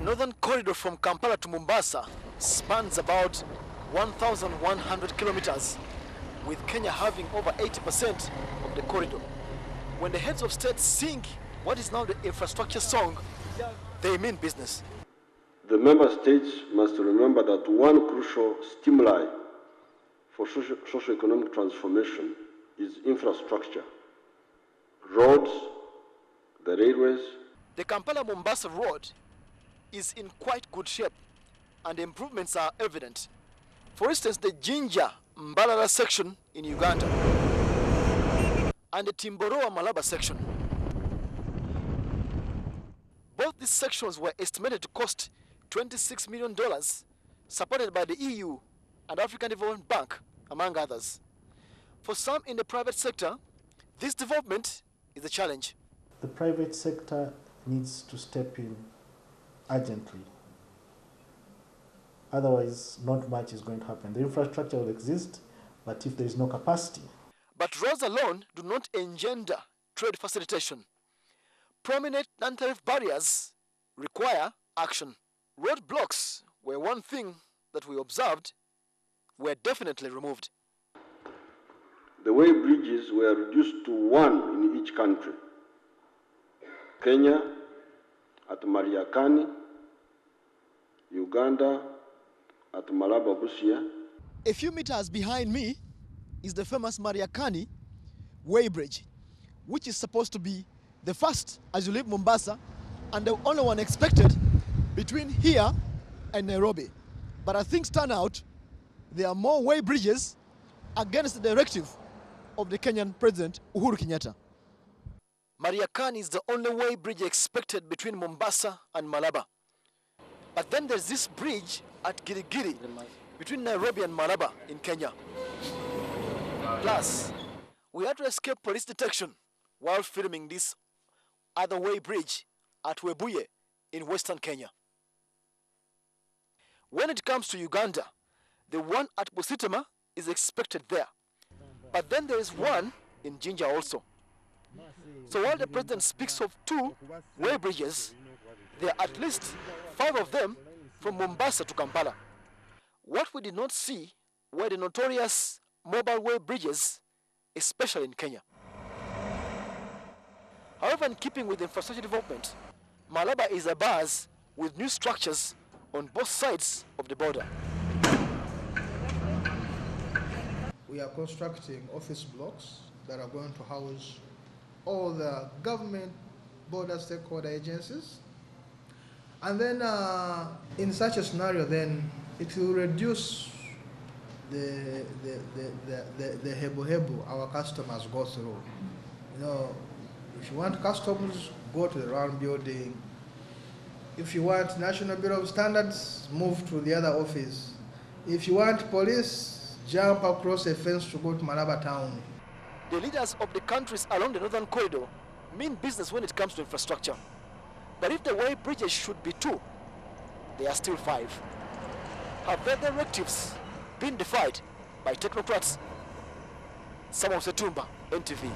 northern corridor from Kampala to Mombasa spans about 1,100 kilometers, with Kenya having over 80% of the corridor. When the heads of state sing what is now the infrastructure song, they mean business. The member states must remember that one crucial stimuli for socio-economic transformation is infrastructure. Roads, the railways. The Kampala-Mombasa road is in quite good shape and improvements are evident. For instance, the Jinja-Mbalala section in Uganda and the Timboroa-Malaba section. Both these sections were estimated to cost $26 million, supported by the EU and African Development Bank, among others. For some in the private sector, this development is a challenge. The private sector needs to step in urgently. Otherwise, not much is going to happen. The infrastructure will exist, but if there is no capacity. But roads alone do not engender trade facilitation. Prominent non-tariff barriers require action. Roadblocks were one thing that we observed were definitely removed. The way bridges were reduced to one in each country. Kenya, at Mariakani, Uganda, at Malaba Busia. A few meters behind me is the famous Mariakani Way Bridge, which is supposed to be the first as you leave Mombasa and the only one expected between here and Nairobi. But as things turn out, there are more way bridges against the directive of the Kenyan President Uhuru Kenyatta. Mariakani is the only way bridge expected between Mombasa and Malaba. But then there's this bridge at Girigiri between Nairobi and Malaba in Kenya. Plus, we had to escape police detection while filming this other way bridge at Webuye in western Kenya. When it comes to Uganda, the one at Busitama is expected there. But then there is one in Jinja also. So while the president speaks of 2 way bridges, there are at least 5 of them from Mombasa to Kampala. What we did not see were the notorious mobile way bridges, especially in Kenya. However, in keeping with infrastructure development, Malaba is abuzz with new structures on both sides of the border. We are constructing office blocks that are going to house all the government border stakeholder agencies. And then in such a scenario, then it will reduce the hebu our customers go through. You know, if you want customs, go to the round building. If you want National Bureau of Standards, move to the other office. If you want police, jump across a fence to go to Malaba town. The leaders of the countries along the northern corridor mean business when it comes to infrastructure. But if the way bridges should be 2, there are still 5. Have their directives been defied by technocrats? Samuel Setumba, NTV.